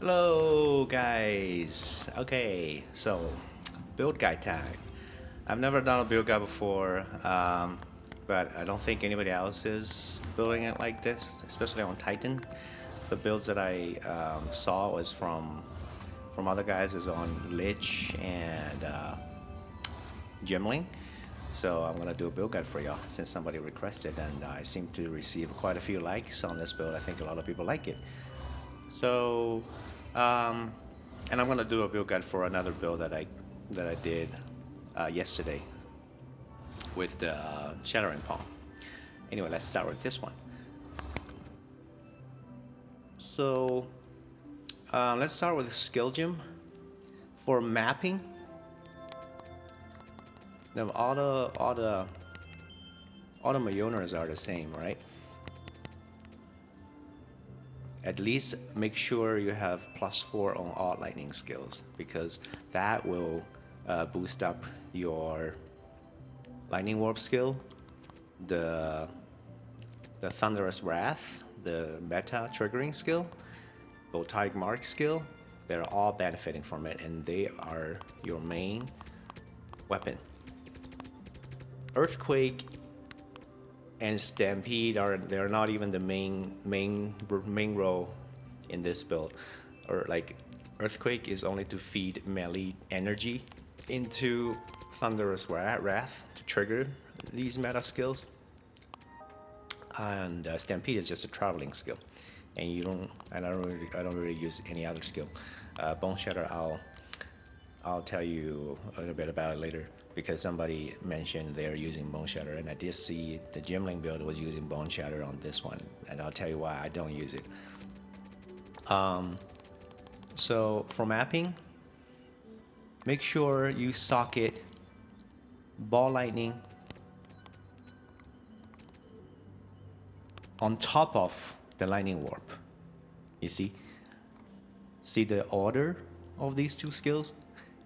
Hello guys. Okay, so build guide time. I've never done a build guide before, but I don't think anybody else is building it like this, especially on Titan. The builds that I saw was from other guys is on Lich and Gemling. So I'm gonna do a build guide for y'all since somebody requested, and I seem to receive quite a few likes on this build. I think a lot of people like it. So, and I'm gonna do a build guide for another build that I did yesterday with the Shattering Palm. Anyway, let's start with this one. So, let's start with the skill gem for mapping. Now, all the Mjölnirs are the same, right? At least make sure you have +4 on all lightning skills, because that will boost up your lightning warp skill, the thunderous wrath, the meta triggering skill, voltaic mark skill. They're all benefiting from it, and they are your main weapon. Earthquake and Stampede they're not even the main role in this build. Or like Earthquake is only to feed melee energy into Thunderous Wrath to trigger these meta skills, and Stampede is just a traveling skill, and I don't really use any other skill. Bone Shatter, I'll tell you a little bit about it later, because somebody mentioned they're using Bone Shatter, and I did see the Gemling build was using Bone Shatter on this one, and I'll tell you why I don't use it. So for mapping, make sure you socket Ball Lightning on top of the Lightning Warp. You see the order of these two skills?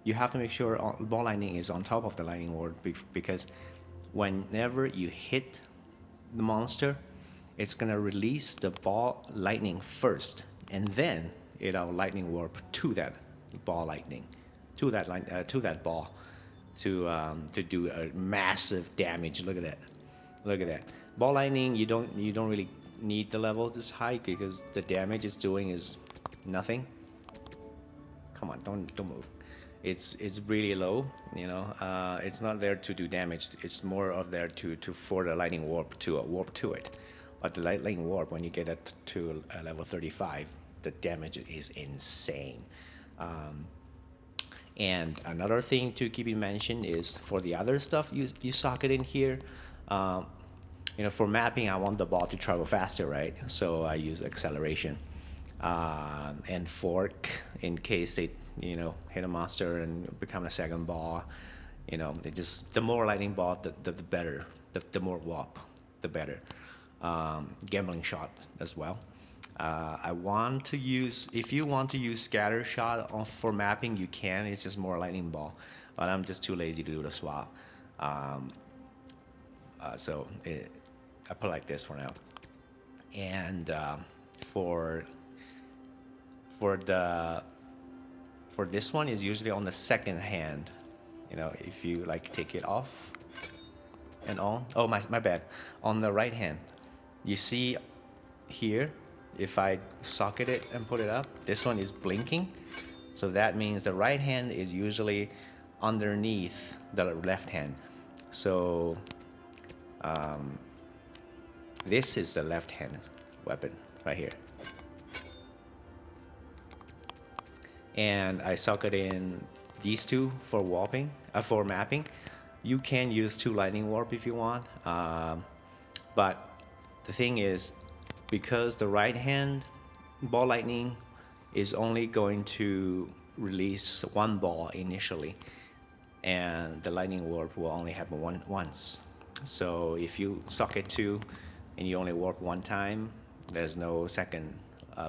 You have to make sure Ball Lightning is on top of the Lightning Warp, because whenever you hit the monster, it's gonna release the Ball Lightning first, and then it'll Lightning Warp to that Ball Lightning, to that ball, to do a massive damage. Look at that! Look at that! Ball Lightning, you don't really need the level this high, because the damage it's doing is nothing. Come on, don't move. It's really low, you know. It's not there to do damage. It's more of there for the lightning warp to warp to it. But the lightning warp, when you get it to level 35, the damage is insane. And another thing to keep in mention is for the other stuff you socket in here. You know, for mapping, I want the ball to travel faster, right? So I use acceleration and fork in case they, you know, hit a monster and become a second ball. You know, the more lightning ball, the better. The more warp, the better. Gambling shot as well. I want to use, if you want to use scatter shot for mapping, you can. It's just more lightning ball, but I'm just too lazy to do the swap. So I put like this for now. And for this one is usually on the second hand. You know, if you like take it off and on. Oh, my bad. On the right hand, you see here, if I socket it and put it up, this one is blinking. So that means the right hand is usually underneath the left hand. So this is the left hand weapon right here. And I socket in these two for warping, for mapping. You can use 2 lightning warp if you want, but the thing is, because the right hand ball lightning is only going to release 1 ball initially, and the lightning warp will only happen once. So if you socket 2 and you only warp 1 time, there's no second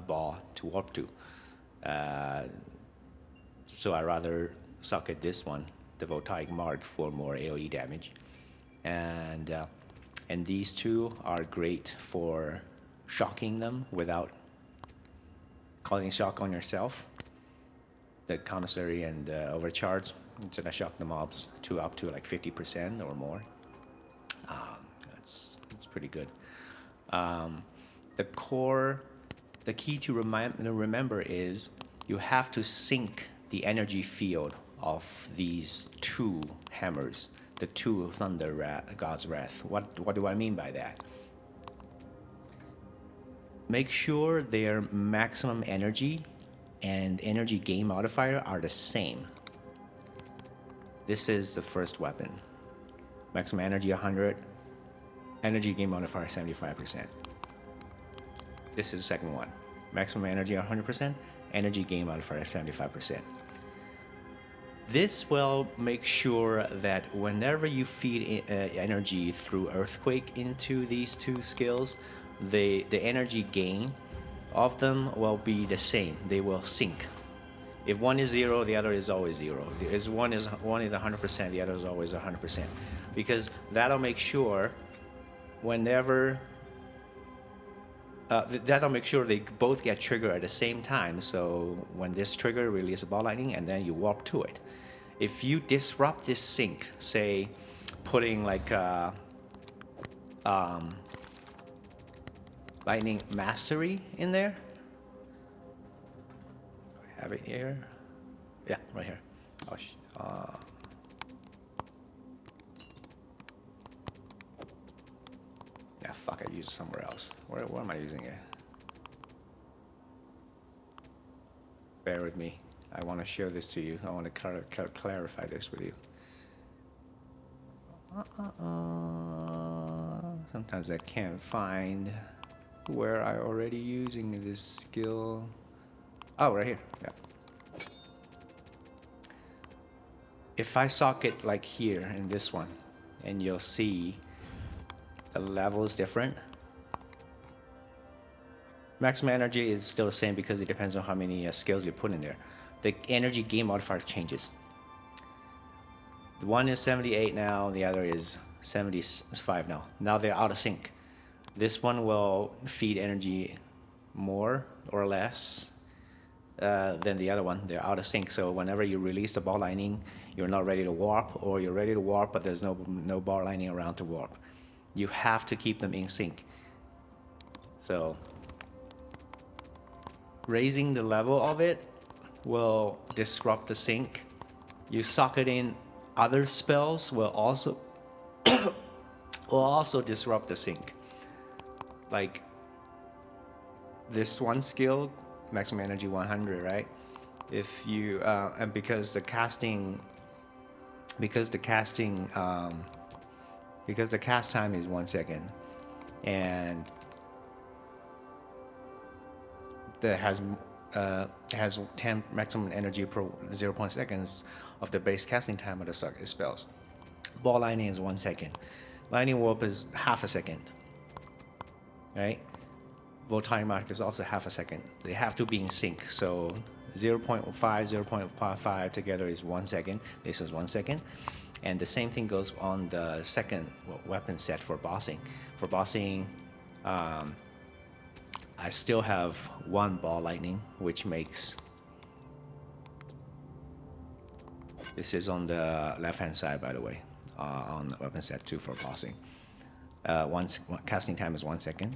ball to warp to. So I rather socket this one, the voltaic mark, for more AoE damage. And these two are great for shocking them without causing shock on yourself, the commissary and overcharge. It's gonna shock the mobs to up to like 50% or more. That's pretty good. The key to remember is you have to sync the energy field of these two hammers, the two God's Wrath. What do I mean by that? Make sure their maximum energy and energy gain modifier are the same. This is the first weapon. Maximum energy 100, energy gain modifier 75%. This is the second one. Maximum energy 100%, energy gain modifier 75%. This will make sure that whenever you feed energy through Earthquake into these two skills, the energy gain of them will be the same. They will sync. If one is 0, the other is always 0. If one is 100%, the other is always 100%. Because that'll make sure whenever that'll make sure they both get triggered at the same time. So when this trigger releases a ball lightning, and then you warp to it. If you disrupt this sync, say putting like lightning mastery in there. I have it here. Yeah, right here. Yeah, fuck, I used it somewhere else. Where am I using it? Bear with me. I want to share this to you. I want to clarify this with you. Sometimes I can't find where I already using this skill. Oh, right here. Yeah. If I socket like here in this one, and you'll see the level is different. Maximum energy is still the same because it depends on how many skills you put in there. The energy gain modifier changes. One is 78 now, the other is 75 now. Now they're out of sync. This one will feed energy more or less than the other one. They're out of sync, so whenever you release the ball lightning, you're not ready to warp, or you're ready to warp, but there's no ball lightning around to warp. You have to keep them in sync. So raising the level of it will disrupt the sync. You socket in other spells will also disrupt the sync. Like this one skill, maximum energy 100, right? If you and because the cast time is 1 second, and that has 10 maximum energy per 0.0 seconds of the base casting time of the spells. Ball lightning is 1 second. Lightning warp is half a second. Right? Voltaic mark is also half a second. They have to be in sync. So 0.5, 0.55 together is 1 second. This is 1 second. And the same thing goes on the second weapon set for bossing. For bossing, I still have one ball lightning, which makes... This is on the left-hand side, by the way, on the weapon set 2 for bossing. Casting time is 1 second.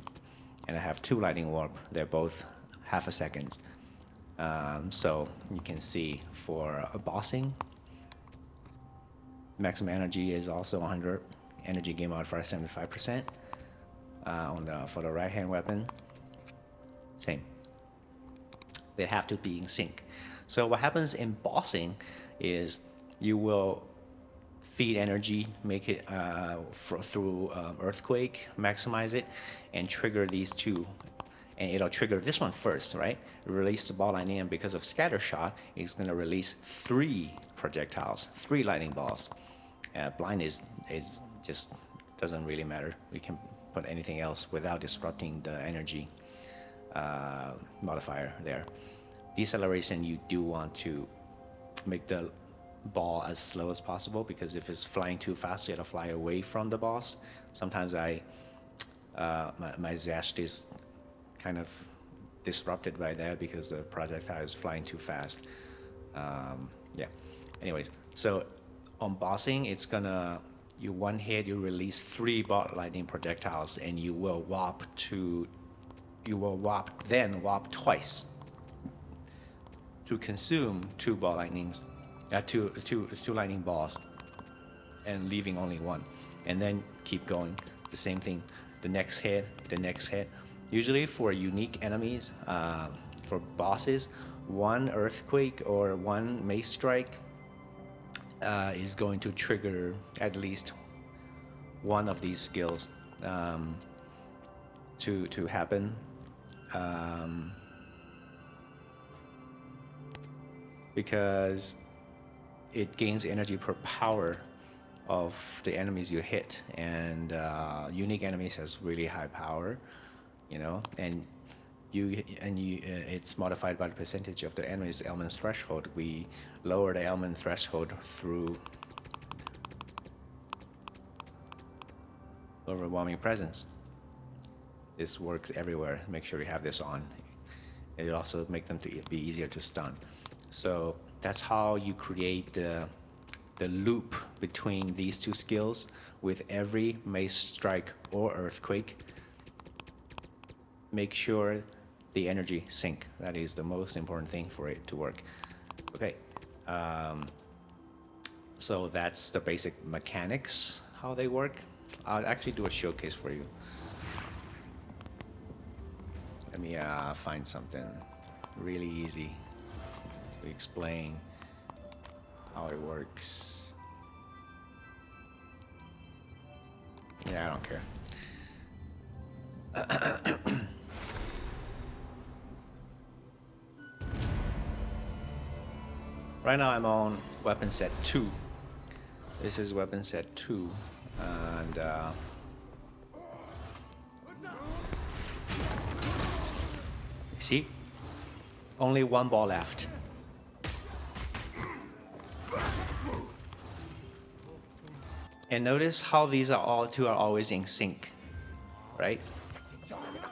And I have 2 lightning warp. They're both half a second. So you can see for bossing, maximum energy is also 100. Energy gain modifier 75%. For the right-hand weapon, same. They have to be in sync. So what happens in bossing is you will feed energy, make it through Earthquake, maximize it, and trigger these two. And it'll trigger this one first, right? Release the ball lightning, and because of scatter shot, it's going to release 3 projectiles, 3 lightning balls. Blind is just doesn't really matter. We can put anything else without disrupting the energy modifier there. Deceleration, you do want to make the ball as slow as possible, because if it's flying too fast, it'll fly away from the boss. Sometimes my Xesht is kind of disrupted by that because the projectile is flying too fast. Yeah. Anyways, so on bossing, it's gonna you one hit, you release 3 ball lightning projectiles, and you will warp twice to consume 2 ball lightnings, two lightning balls, and leaving only 1, and then keep going. The same thing. The next hit. Usually for unique enemies, for bosses, 1 earthquake or 1 mace strike is going to trigger at least one of these skills to happen. Because it gains energy per power of the enemies you hit, and unique enemies has really high power, you know, and it's modified by the percentage of the enemy's element threshold. We lower the element threshold through overwhelming presence. This works everywhere. Make sure you have this on. It also makes them to be easier to stun. So that's how you create the loop between these 2 skills. With every mace strike or earthquake, make sure the energy sync. That is the most important thing for it to work. Okay, so that's the basic mechanics, how they work. I'll actually do a showcase for you. Let me find something really easy to explain how it works. Yeah, I don't care. Right now I'm on weapon set 2. This is weapon set 2, and see, only 1 ball left. And notice how these two are always in sync, right?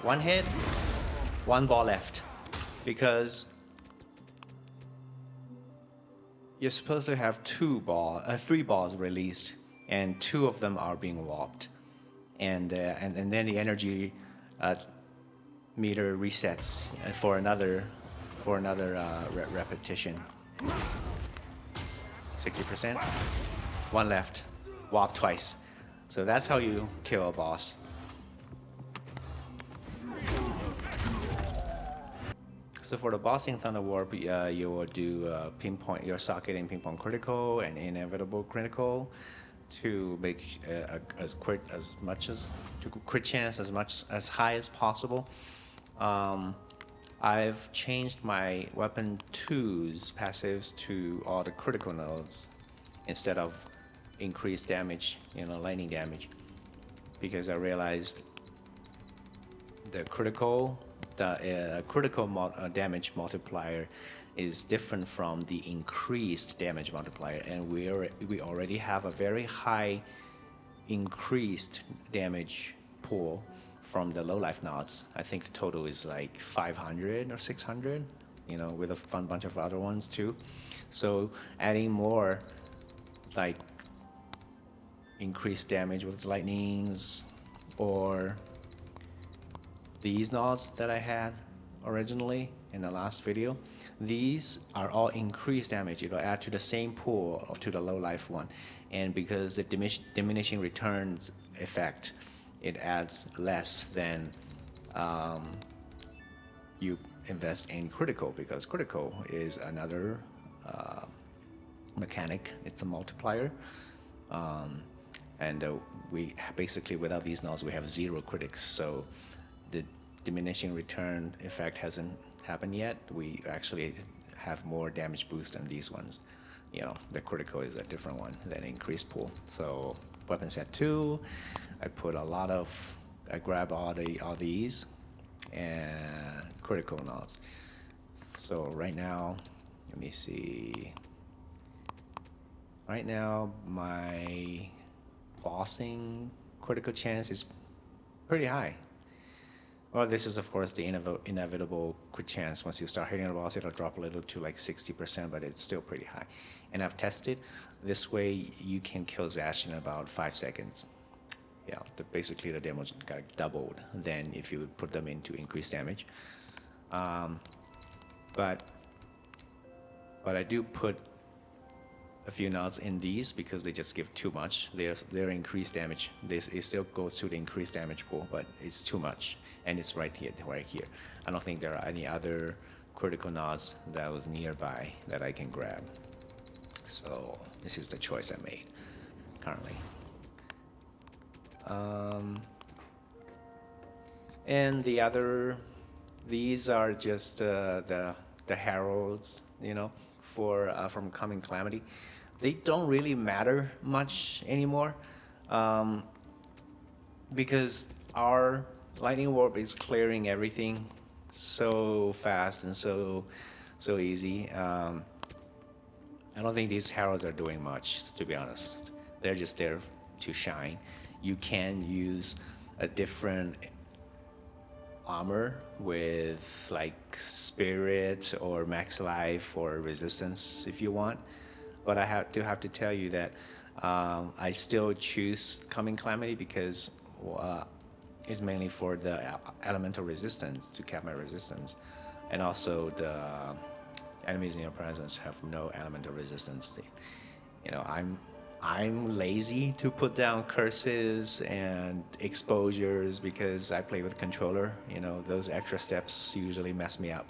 1 hit, 1 ball left, because you're supposed to have 3 balls released, and 2 of them are being warped, and then the energy meter resets for another repetition. 60%, 1 left, warp twice. So that's how you kill a boss. So for the boss in Thunder Warp, you will do pinpoint your socket and pinpoint critical and inevitable critical to make crit chance as high as possible. I've changed my weapon 2's passives to all the critical nodes instead of increased damage, lightning damage, because I realized the critical damage multiplier is different from the increased damage multiplier, and we already have a very high increased damage pool from the low life nodes. I think the total is like 500 or 600, with a fun bunch of other ones too. So adding more like increased damage with lightnings, or these nodes that I had originally in the last video, these are all increased damage. It'll add to the same pool to the low life one, and because the diminishing returns effect, it adds less than you invest in critical, because critical is another mechanic. It's a multiplier, and we basically, without these nodes, we have 0 critics. So the diminishing return effect hasn't happened yet. We actually have more damage boost than these ones. The critical is a different one than increased pool. So weapon set 2, I grab all these and critical nodes. So right now, let me see. Right now, my bossing critical chance is pretty high. Well, this is of course the inevitable crit chance. Once you start hitting the boss, it'll drop a little to like 60%, but it's still pretty high. And I've tested. This way you can kill Xesht in about 5 seconds. Yeah, basically the damage got doubled than if you would put them into increased damage. But I do put a few nods in these because they just give too much. They're increased damage. It still goes to the increased damage pool, but it's too much, and it's right here, right here. I don't think there are any other critical nods that was nearby that I can grab. So this is the choice I made currently. And the other, these are just the heralds, you know, for from coming calamity. They don't really matter much anymore, because our lightning warp is clearing everything so fast and so easy. I don't think these heralds are doing much, to be honest. They're just there to shine. You can use a different armor with like spirit or max life or resistance if you want, but I have to tell you that I still choose coming calamity because it's mainly for the elemental resistance, to cap my resistance, and also the enemies in your presence have no elemental resistance. You know, I'm lazy to put down curses and exposures because I play with controller. You know, those extra steps usually mess me up.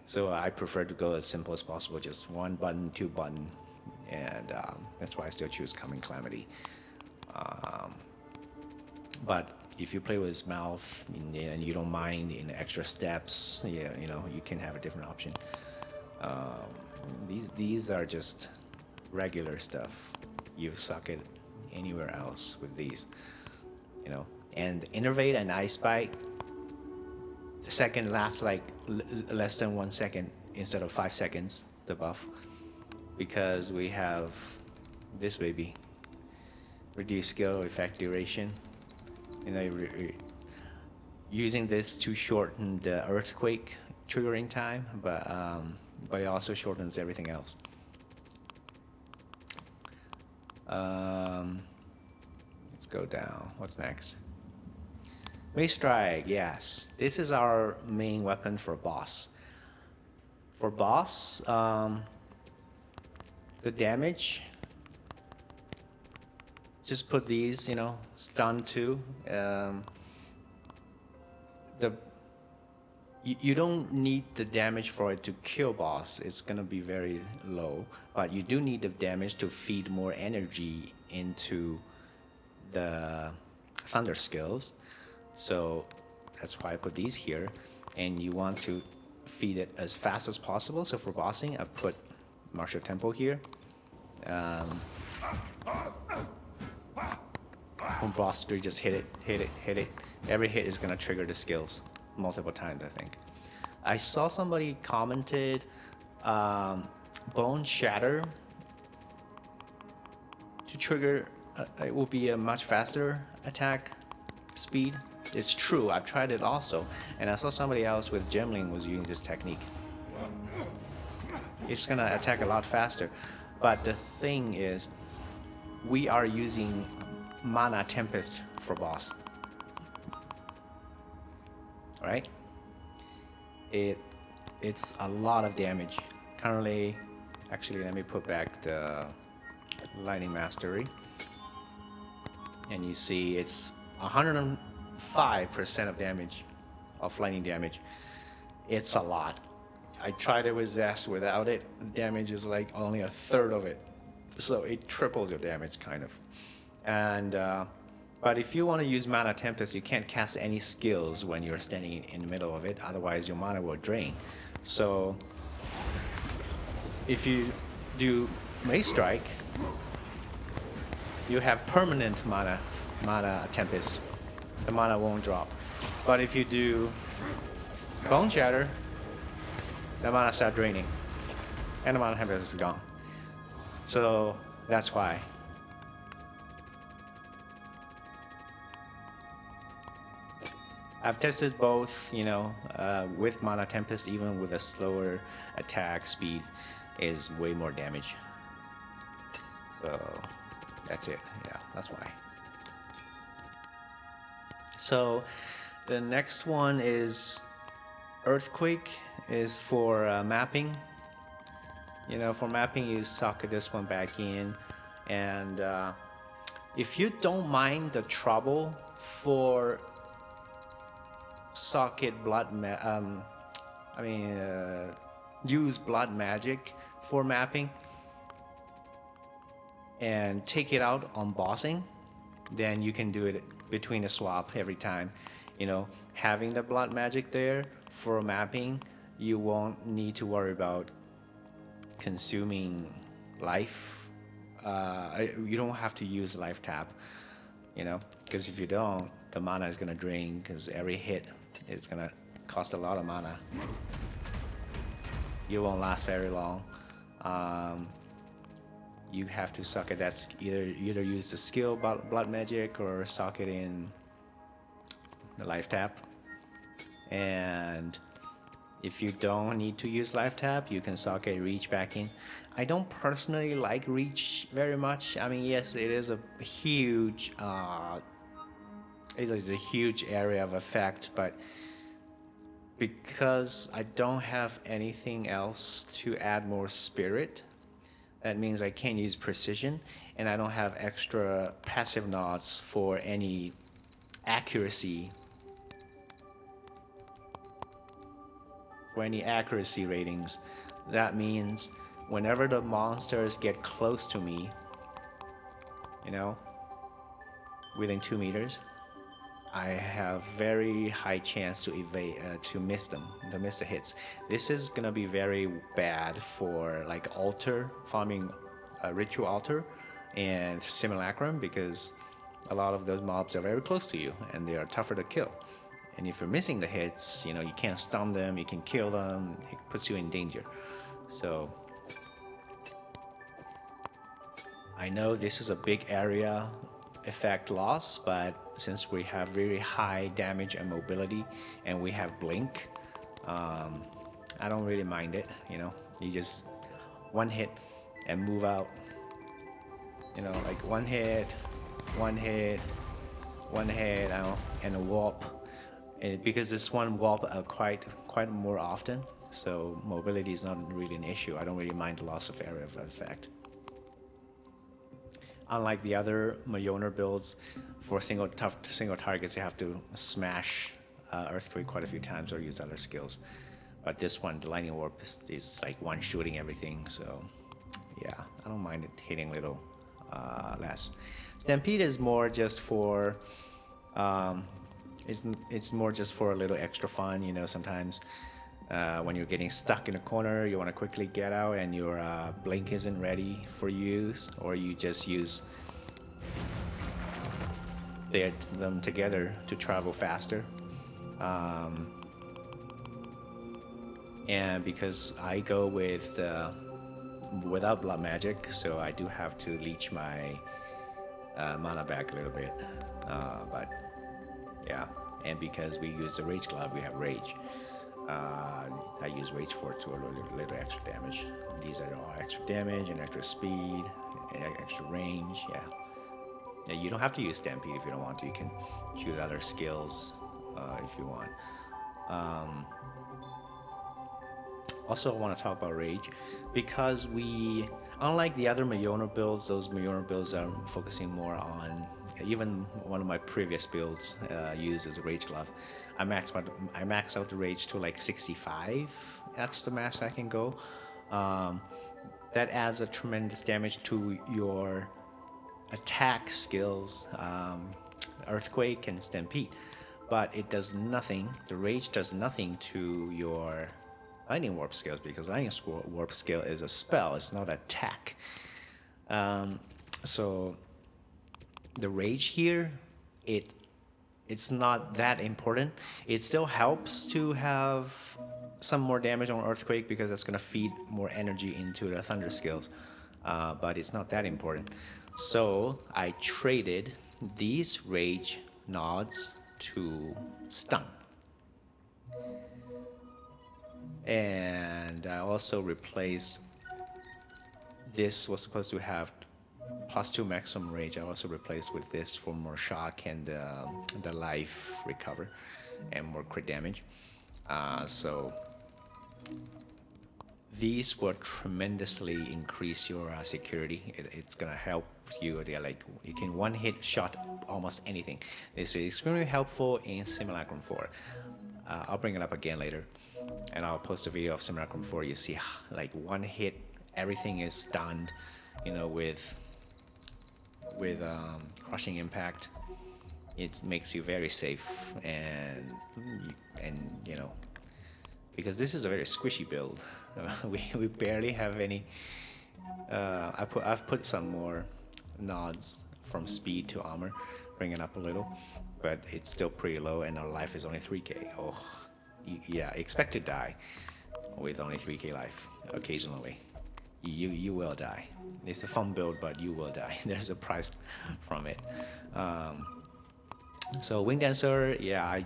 So I prefer to go as simple as possible, just 1 button, 2 button, and that's why I still choose Coming Calamity. But if you play with mouth and you don't mind in extra steps, yeah, you know, you can have a different option. These are just regular stuff. You suck it anywhere else with these, you know. And Innervate and Ice Bite, the second lasts like less than 1 second instead of 5 seconds, the buff, because we have this baby, reduce skill effect duration. You know, using this to shorten the earthquake triggering time, but it also shortens everything else. Let's go down. What's next? Mace Strike, yes. This is our main weapon for boss. For boss, the damage, just put these, you know, stun 2. You don't need the damage for it to kill boss. It's gonna be very low, but you do need the damage to feed more energy into the thunder skills. So that's why I put these here, and you want to feed it as fast as possible. So for bossing, I put Martial Tempo here. From boss 3, just hit it. Every hit is gonna trigger the skills multiple times, I think. I saw somebody commented Bone Shatter to trigger it will be a much faster attack speed. It's true, I've tried it also, and I saw somebody else with Gemling was using this technique. It's gonna attack a lot faster, but the thing is, we are using Mana Tempest for boss. Right? It's a lot of damage. Currently, actually, let me put back the Lightning Mastery, and you see it's 105% of damage, of lightning damage. It's a lot. I tried it with Xesht without it. Damage is like only a third of it, so it triples your damage kind of. And but if you want to use Mana Tempest, you can't cast any skills when you're standing in the middle of it, otherwise your mana will drain. So if you do Mace Strike, you have permanent Mana Tempest. The mana won't drop. But if you do Bone Shatter, the mana starts draining, and the Mana Tempest is gone. So that's why. I've tested both, you know, with Mana Tempest, even with a slower attack speed, is way more damage. So that's it. Yeah, that's why. So the next one is Earthquake, is for mapping. You know, for mapping, you socket this one back in, and if you don't mind the trouble for socket use blood magic for mapping and take it out on bossing, then you can do it between a swap every time. You know, having the blood magic there for mapping, you won't need to worry about consuming life. You don't have to use life tap, you know, because if you don't, the mana is gonna drain, because every hit is gonna cost a lot of mana. You won't last very long. You have to suck it. That's either use the skill blood magic or suck it in the life tap. And if you don't need to use life tap, you can socket reach back in. I don't personally like reach very much. I mean, yes, it is a huge area of effect, but because I don't have anything else to add more spirit, that means I can't use precision, and I don't have extra passive nods for any accuracy ratings. That means whenever the monsters get close to me, you know, within 2 meters, I have very high chance to evade, to miss the hits. This is gonna be very bad for like altar farming, ritual altar, and simulacrum, because a lot of those mobs are very close to you and they are tougher to kill. And if you're missing the hits, you know, you can't stun them, you can kill them, it puts you in danger. So I know this is a big area effect loss, but since we have very high damage and mobility, and we have blink, I don't really mind it. You know, you just one hit and move out. You know, like one hit, and a warp. And because this one warp quite more often, so mobility is not really an issue. I don't really mind the loss of area of effect. Unlike the other Mjölnir builds, for single targets, you have to smash Earthquake quite a few times or use other skills. But this one, the Lightning Warp, is like one shooting everything. So yeah, I don't mind it hitting a little less. Stampede is more just for it's more just for a little extra fun. You know, sometimes when you're getting stuck in a corner, you want to quickly get out and your blink isn't ready for use, or you just use them together to travel faster. And because I go with without blood magic, so I do have to leech my mana back a little bit. But yeah, and because we use the rage glove, we have rage. I use rage for it to a little extra damage. These are all extra damage and extra speed and extra range. Yeah, you don't have to use Stampede if you don't want to. You can choose other skills if you want. Also, I want to talk about rage, because unlike the other Mjölnir builds, those Mjölnir builds are focusing more on, even one of my previous builds uses a rage glove. I max out the rage to like 65. That's the max I can go. That adds a tremendous damage to your attack skills, Earthquake and Stampede, but it does nothing. The rage does nothing to your Lightning Warp skills, because Lightning Warp skill is a spell, it's not attack. So the rage here, it's not that important. It still helps to have some more damage on Earthquake, because that's gonna feed more energy into the Thunder skills, but it's not that important. So I traded these rage nods to stun. And I also replaced, this was supposed to have +2 maximum rage. I also replaced with this for more shock and the life recover and more crit damage. So these will tremendously increase your security. It's gonna help you. They're like, you can one hit shot almost anything. This is extremely helpful in Simulacrum 4. I'll bring it up again later, and I'll post a video of Simulacrum 4. You see, like one hit, everything is stunned, you know, with crushing impact. It makes you very safe, and you know, because this is a very squishy build. We barely have any. I've put some more nods from speed to armor, bring it up a little, but it's still pretty low, and our life is only 3k. Oh, yeah, expect to die with only 3k life occasionally. You will die. It's a fun build, but you will die. There's a price from it. So Wing Dancer, yeah, I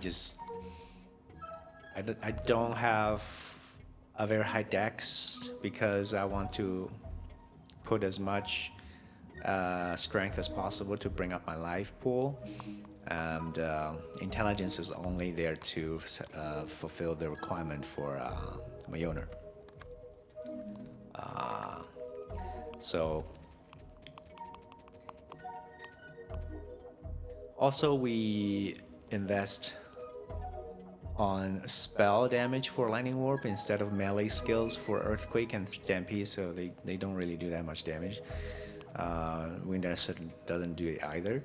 don't have a very high dex because I want to put as much strength as possible to bring up my life pool, and intelligence is only there to fulfill the requirement for Mjölnir. So also we invest on spell damage for Lightning Warp instead of melee skills for Earthquake and Stampede, so they don't really do that much damage. Wind Dancer doesn't do it either.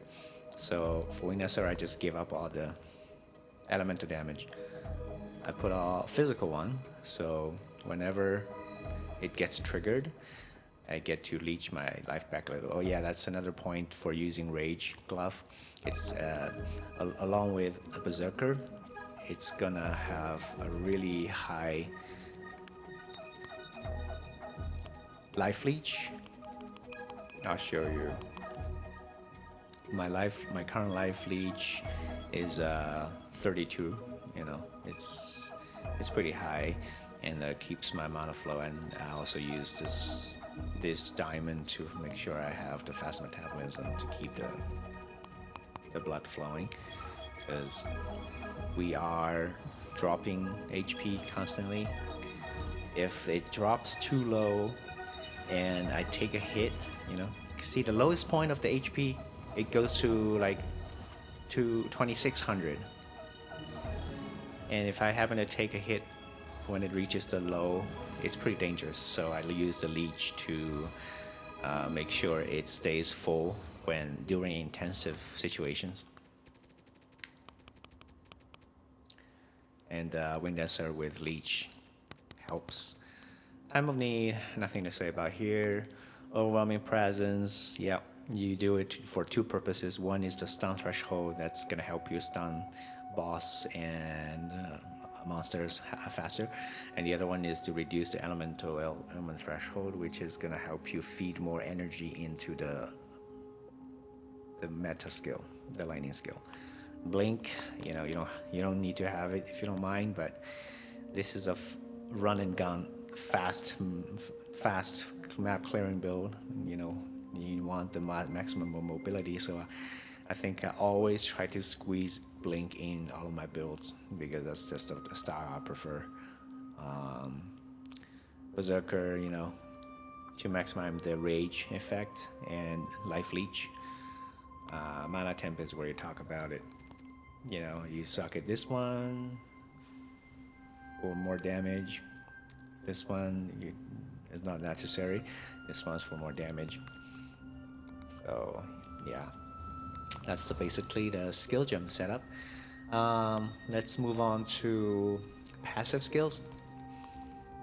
So for Wind Dancer, I just give up all the elemental damage. I put a physical one, so whenever it gets triggered, I get to leech my life back a little. Oh yeah, that's another point for using Rage Glove. It's along with a Berserker, it's gonna have a really high life leech. I'll show you. My current life leech is 32. You know, it's pretty high, and keeps my mana flow. And I also use this diamond to make sure I have the fast metabolism to keep the blood flowing, because we are dropping HP constantly. If it drops too low and I take a hit, you know, see the lowest point of the HP, it goes to like 2600, and if I happen to take a hit when it reaches the low, it's pretty dangerous. So I use the leech to make sure it stays full during intensive situations. And Wind Dancer with leech helps. Time of Need, nothing to say about here. Overwhelming Presence, yeah, you do it for two purposes. One is the stun threshold, that's gonna help you stun boss and monsters faster, and the other one is to reduce the element threshold, which is gonna help you feed more energy into the meta skill, the lightning skill. Blink, you know, you don't need to have it if you don't mind, but this is a run and gun, fast map clearing build. You know, you want the maximum mobility, so I think I always try to squeeze Blink in all of my builds because that's just the style I prefer. Berserker, you know, to maximize the rage effect, and life leech. Mana Temp is where you talk about it. You know, you suck at this one for more damage. This one is not necessary. This one's for more damage. So yeah, that's basically the skill gem setup. Let's move on to passive skills.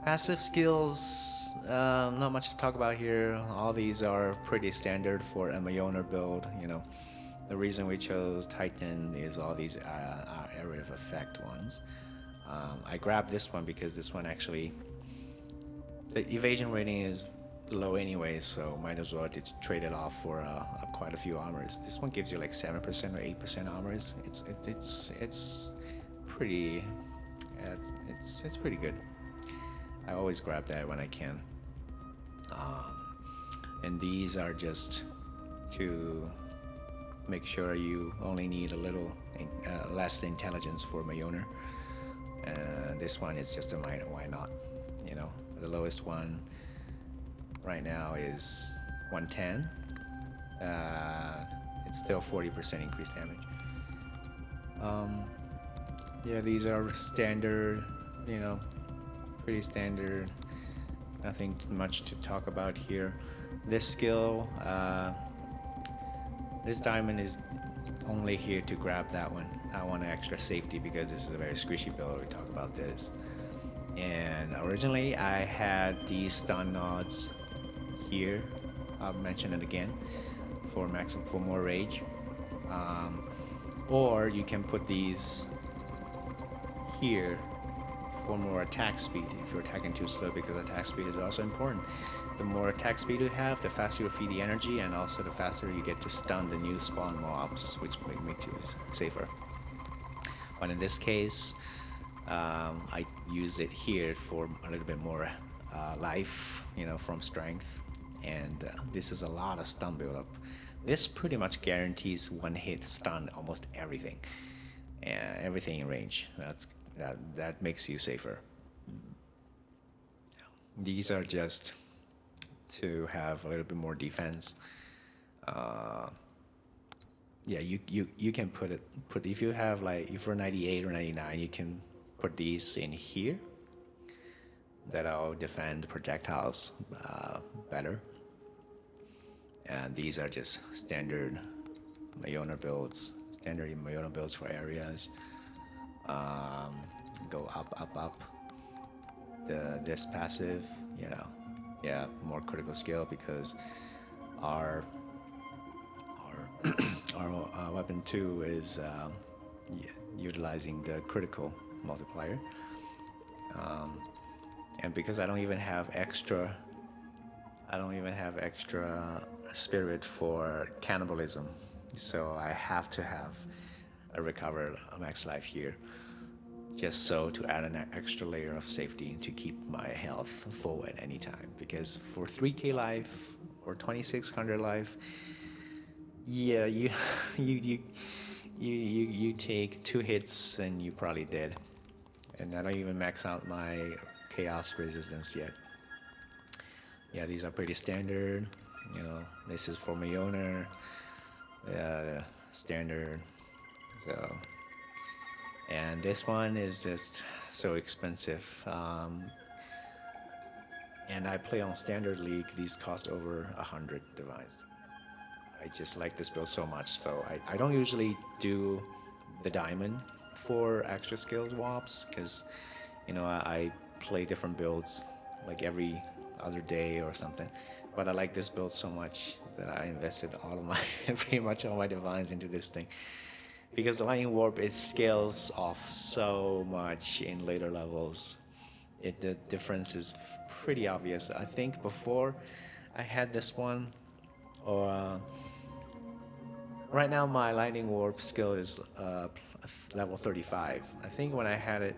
Passive skills, not much to talk about here. All these are pretty standard for a Mjölnir build. You know, the reason we chose Titan is all these area of effect ones. I grabbed this one because this one actually, the evasion rating is low anyway, so might as well trade it off for quite a few armors. This one gives you like 7% or 8% armors. It's pretty, it's pretty good. I always grab that when I can. And these are just to make sure you only need a little less intelligence for Mjölnir. This one is just a minor, why not? You know, the lowest one right now is 110. It's still 40% increased damage. Yeah, these are standard, you know, pretty standard. Nothing much to talk about here. This skill, this diamond is only here to grab that one. I want extra safety because this is a very squishy build. We talk about this. And originally I had these stun nods here. I'll mention it again for more rage. Or you can put these here for more attack speed if you're attacking too slow, because attack speed is also important. The more attack speed you have, the faster you feed the energy, and also the faster you get to stun the new spawn mobs, which make you safer. But in this case, I used it here for a little bit more life, you know, from strength, and this is a lot of stun buildup. This pretty much guarantees one hit stun almost everything, and everything in range. That makes you safer. These are just to have a little bit more defense. Yeah, you can put if you have like, if you're 98 or 99, you can put these in here. That'll defend projectiles better. And these are just standard Mjölnir builds, for areas. Go up. This passive, you know, yeah, more critical skill, because our weapon 2 is utilizing the critical multiplier, and because I don't even have extra spirit for cannibalism, so I have to have a recover max life here, just so to add an extra layer of safety to keep my health full at any time. Because for 3k life or 2600 life, yeah, you take 2 hits and you probably dead. And I don't even max out my chaos resistance yet. Yeah, these are pretty standard. You know, this is for Mjölnir, standard. So, and this one is just so expensive. And I play on standard league. These cost over 100 divines. I just like this build so much, so I don't usually do the diamond for extra skills wops, because, you know, I play different builds like every other day or something. But I like this build so much that I invested all of my pretty much all my divines into this thing, because the lightning warp, it scales off so much in later levels. The difference is pretty obvious. I think before I had this one, or right now my lightning warp skill is level 35. I think when I had it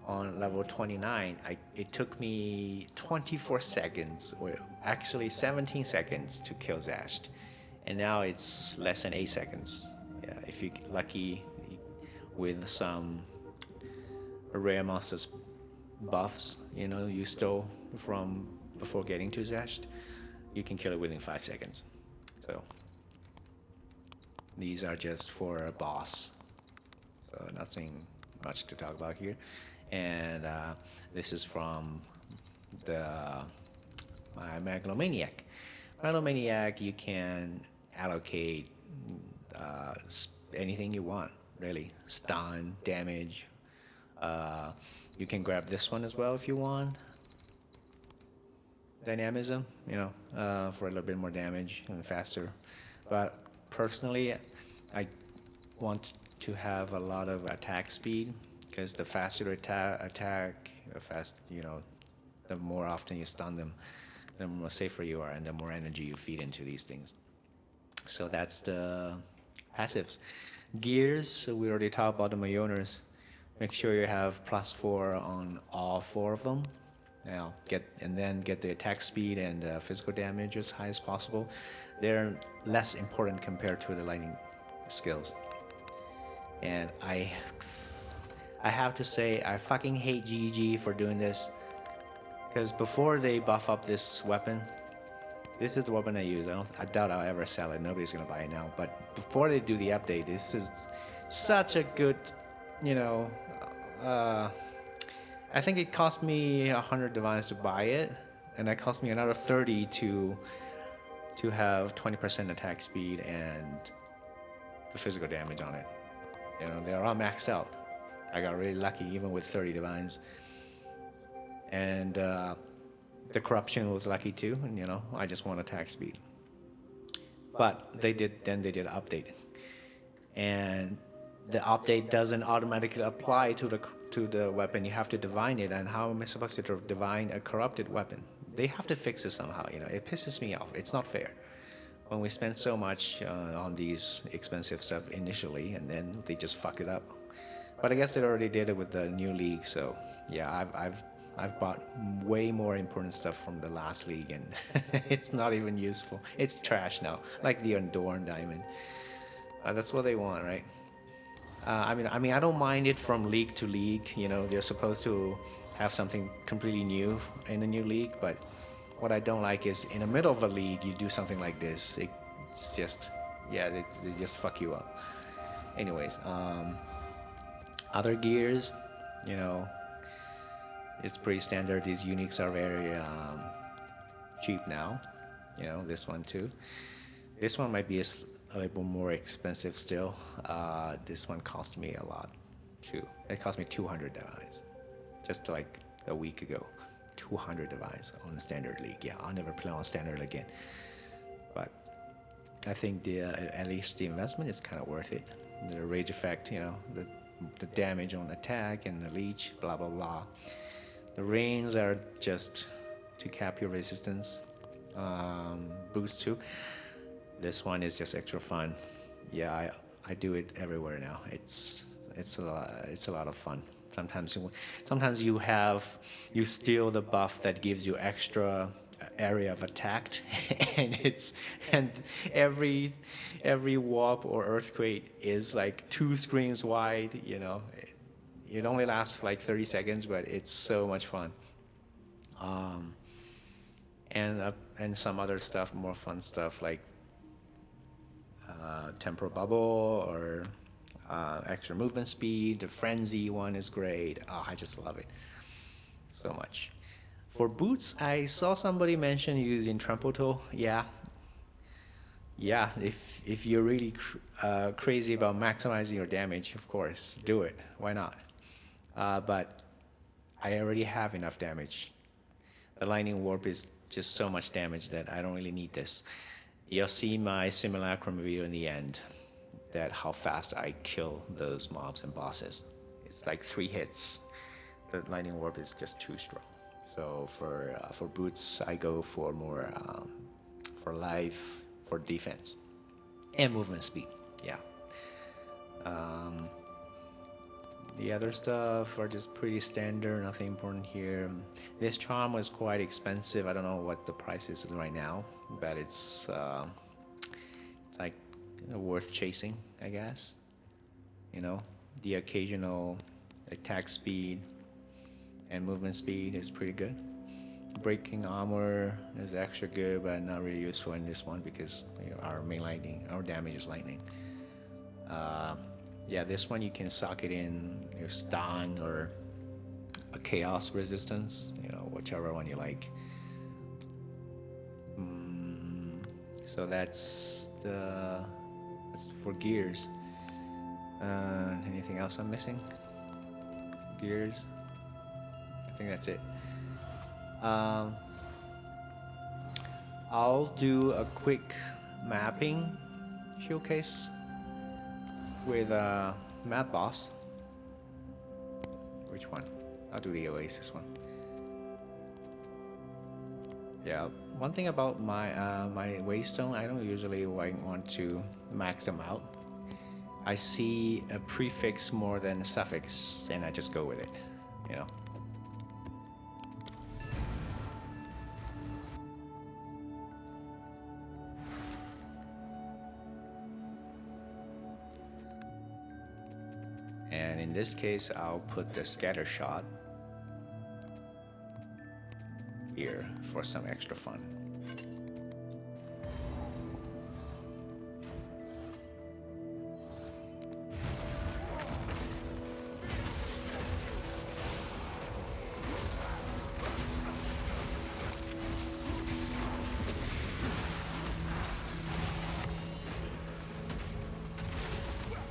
on level 29, it took me 24 seconds, or actually 17 seconds to kill Xesht, and now it's less than 8 seconds. Yeah, if you're lucky with some rare monsters buffs, you know, you stole from before getting to Xesht, you can kill it within 5 seconds. So these are just for a boss, so nothing much to talk about here. And this is from my Megalomaniac. Megalomaniac, you can allocate anything you want, really. Stun, damage. You can grab this one as well if you want. Dynamism, you know, for a little bit more damage and faster. But personally, I want to have a lot of attack speed, because the faster you attack, the more often you stun them, the more safer you are, and the more energy you feed into these things. So that's the passives. Gears, so we already talked about the Mjölnirs. Make sure you have +4 on all 4 of them. get the attack speed and physical damage as high as possible. They're less important compared to the lightning skills. And I have to say, I fucking hate GG for doing this, because before they buff up this weapon, this is the weapon I use. I doubt I'll ever sell it. Nobody's gonna buy it now. But before they do the update, this is such a good, you know. I think it cost me 100 divines to buy it, and it cost me another 30 to have 20% attack speed and the physical damage on it. You know, they're all maxed out. I got really lucky even with 30 divines. And the corruption was lucky too, and you know, I just want attack speed. But they did update, and the update doesn't automatically apply to the weapon. You have to divine it, and how am I supposed to divine a corrupted weapon? They have to fix it somehow. You know, it pisses me off. It's not fair when we spend so much on these expensive stuff initially, and then they just fuck it up. But I guess they already did it with the new league, so yeah, I've bought way more important stuff from the last league, and it's not even useful. It's trash now, like the Adorn Diamond. That's what they want, right? I mean, I don't mind it from league to league. You know, they're supposed to have something completely new in a new league, but what I don't like is in the middle of a league, you do something like this. It's just, yeah, they just fuck you up. Anyways, other gears, you know, it's pretty standard. These uniques are very cheap now. You know, this one too. This one might be a little more expensive still. This one cost me a lot too. It cost me 200 divines just like a week ago. 200 divines on the standard league. Yeah, I'll never play on standard again. But I think at least the investment is kind of worth it. The rage effect, you know, the damage on attack and the leech, blah blah blah. The rings are just to cap your resistance. Boost too. This one is just extra fun. Yeah, I do it everywhere now. It's a lot of fun. Sometimes you steal the buff that gives you extra area of attack, and every warp or earthquake is like 2 screens wide. You know, it only lasts like 30 seconds, but it's so much fun. And some other stuff, more fun stuff like temporal bubble or extra movement speed. The frenzy one is great. Oh, I just love it so much. For boots, I saw somebody mention using trample toe. Yeah, if you're really crazy about maximizing your damage, of course, do it. Why not? But I already have enough damage. The lightning warp is just so much damage that I don't really need this. You'll see my Simulacrum video in the end, that how fast I kill those mobs and bosses. It's like 3 hits. The lightning warp is just too strong. So for boots, I go for more for life, for defense, and movement speed. Yeah. The other stuff are just pretty standard, nothing important here. This charm was quite expensive. I don't know what the price is right now, but it's like worth chasing, I guess. You know, the occasional attack speed and movement speed is pretty good. Breaking armor is extra good, but not really useful in this one because our main lightning, our damage is lightning. Yeah, this one you can sock it in your stun or a chaos resistance, whichever one you like. So that's for gears. Anything else I'm missing? Gears? I think that's it. I'll do a quick mapping showcase with Mad Boss. Which one? I'll do the Oasis one. Yeah, one thing about my my Waystone, I don't usually want to max them out. I see a prefix more than a suffix, and I just go with it, in this case, I'll put the scatter shot here for some extra fun.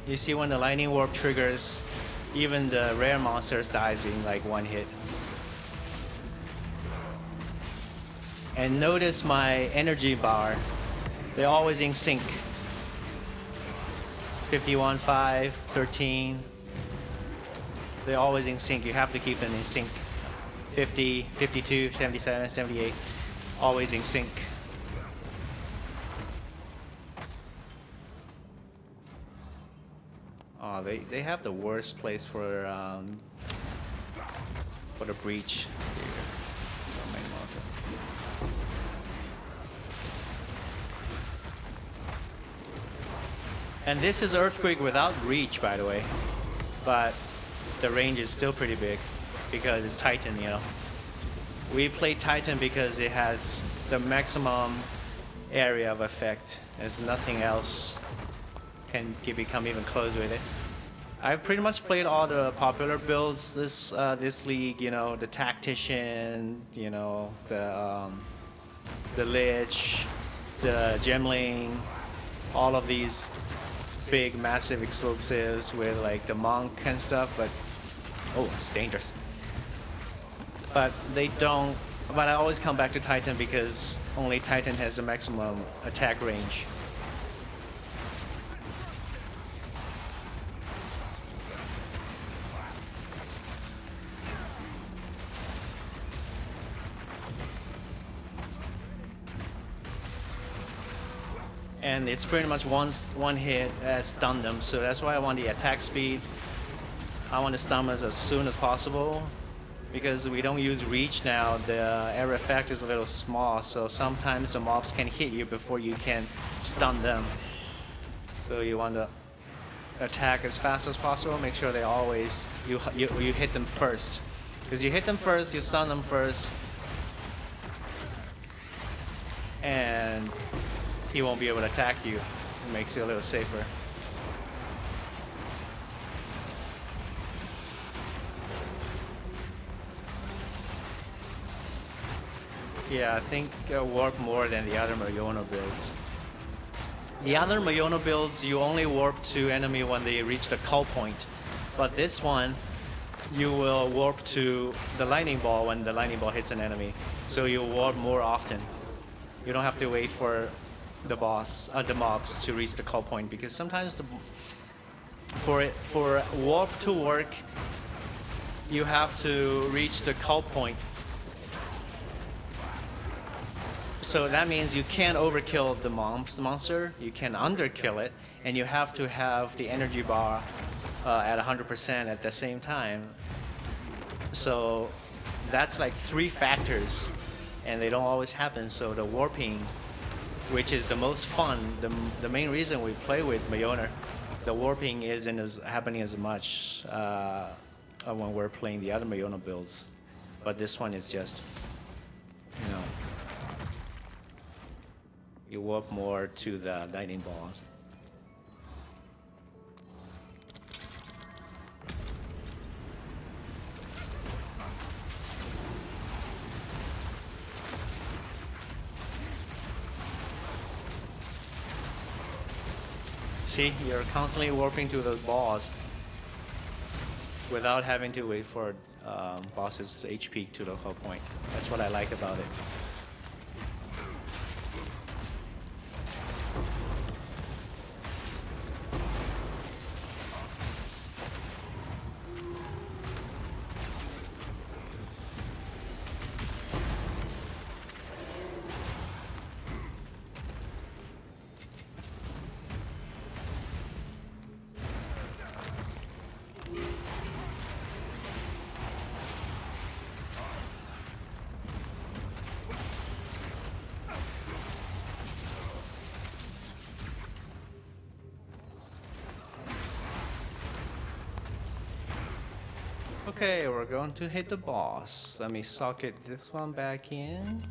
You see when the lightning warp triggers, even the rare monsters dies in like one hit. And notice my energy bar, they're always in sync. 51, 5, 13. They're always in sync. You have to keep them in sync. 50, 52, 77, 78, always in sync. Oh, they have the worst place for the breach. And this is Earthquake without reach, by the way, but the range is still pretty big because it's Titan, you know. We play Titan because it has the maximum area of effect. There's nothing else can become even close with it. I've pretty much played all the popular builds this league, you know, the Tactician, you know, the Lich, the Gemling, all of these big massive explosives with like the Monk and stuff, but oh, it's dangerous. But they don't, but I always come back to Titan because only Titan has the maximum attack range. And it's pretty much one hit stun them, so that's why I want the attack speed. I want to stun them as soon as possible, because we don't use reach now. The area effect is a little small, so sometimes the mobs can hit you before you can stun them. So you want to attack as fast as possible. Make sure they always you hit them first, because you hit them first, you stun them first, and he won't be able to attack you. It makes you a little safer. Yeah, I think warp more than the other Mjölnir builds. The other Mjölnir builds, you only warp to enemy when they reach the cull point. But this one, you will warp to the lightning ball when the lightning ball hits an enemy. So you warp more often. You don't have to wait for the mobs to reach the cull point, because sometimes for warp to work, you have to reach the cull point. So that means you can't overkill the monster, you can underkill it, and you have to have the energy bar at 100% at the same time. So that's like 3 factors, and they don't always happen. So the warping, which is the most fun, the main reason we play with Mjölnir, the warping isn't happening as much when we're playing the other Mjölnir builds. But this one is just, you know, you warp more to the lightning balls. See, you're constantly warping to those balls without having to wait for bosses' HP to the cull point. That's what I like about it. Okay, we're going to hit the boss. Let me socket this one back in.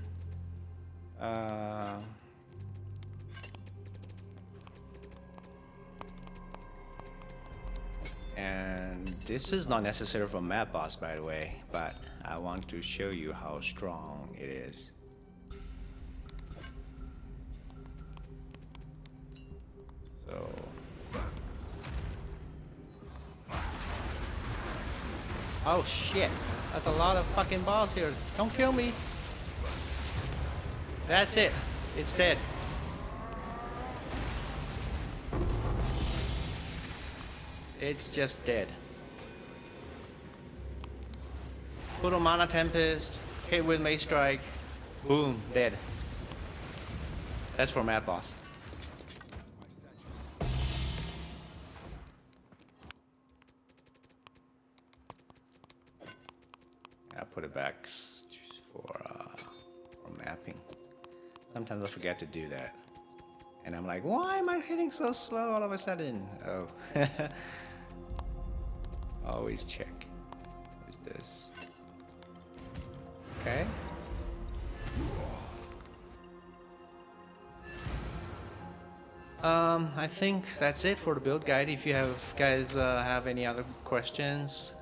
And this is not necessary for map boss, by the way, but I want to show you how strong it is. So oh shit, that's a lot of fucking balls here. Don't kill me. That's it, it's dead. It's just dead. Put on Mana Tempest, hit with Mace Strike, boom, dead. That's for Mad Boss. I put it back for mapping. Sometimes I forget to do that. And I'm like, why am I hitting so slow all of a sudden? Oh. Always check. Who's this? Okay. I think that's it for the build guide. If you guys have any other questions,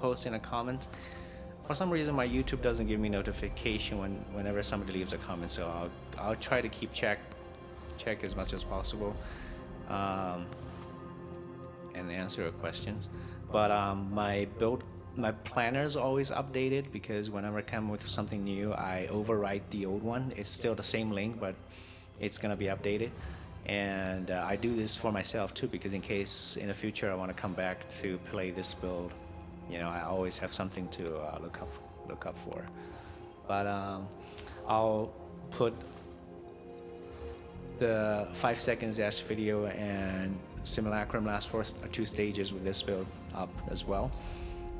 post in a comment. For some reason, my YouTube doesn't give me notification whenever somebody leaves a comment, so I'll try to keep check as much as possible, and answer your questions. But my planner is always updated, because whenever I come with something new, I overwrite the old one. It's still the same link, but it's gonna be updated. And I do this for myself too, because in case in the future I want to come back to play this build, you know, I always have something to look up for. But I'll put the 5 seconds Xesht video and Simulacrum last 2 stages with this build up as well,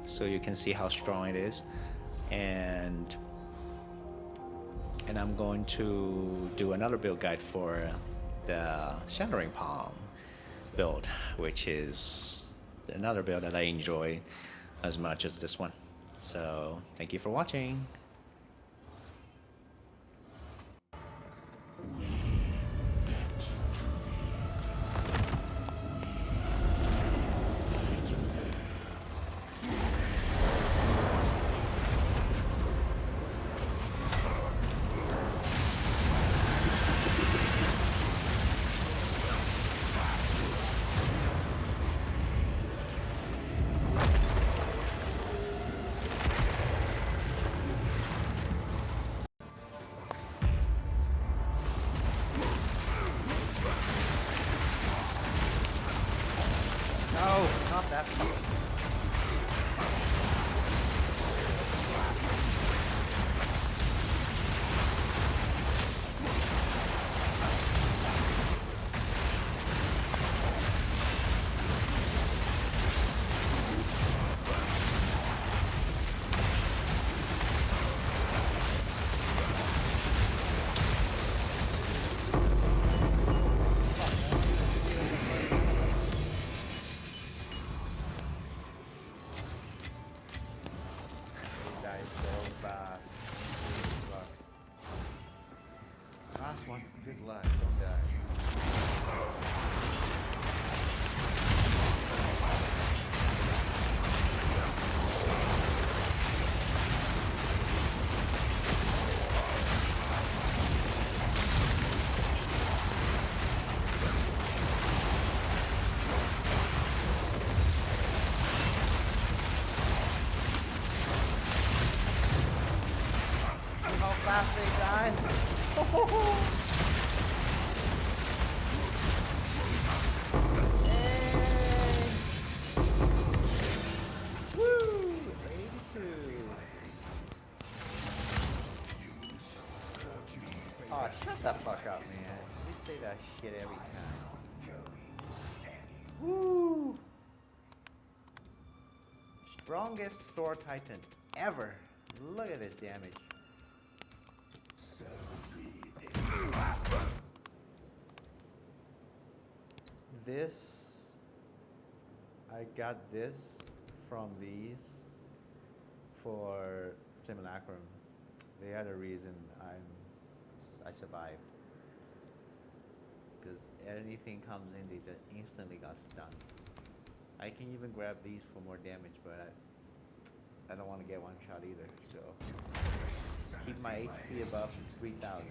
so you can see how strong it is. And I'm going to do another build guide for the Shattering Palm build, which is another build that I enjoy as much as this one. So thank you for watching. No, not that fucking. Last one, good luck, don't die. See how fast they die? Oh, shut the fuck up, man. You say that shit every time. Woo! Strongest Thor Titan ever. Look at this damage. This, I got this from these for Simulacrum, they are the reason I survived. Because anything comes in, they just instantly got stunned. I can even grab these for more damage, but I don't want to get one shot either. So keep my HP above 3,000.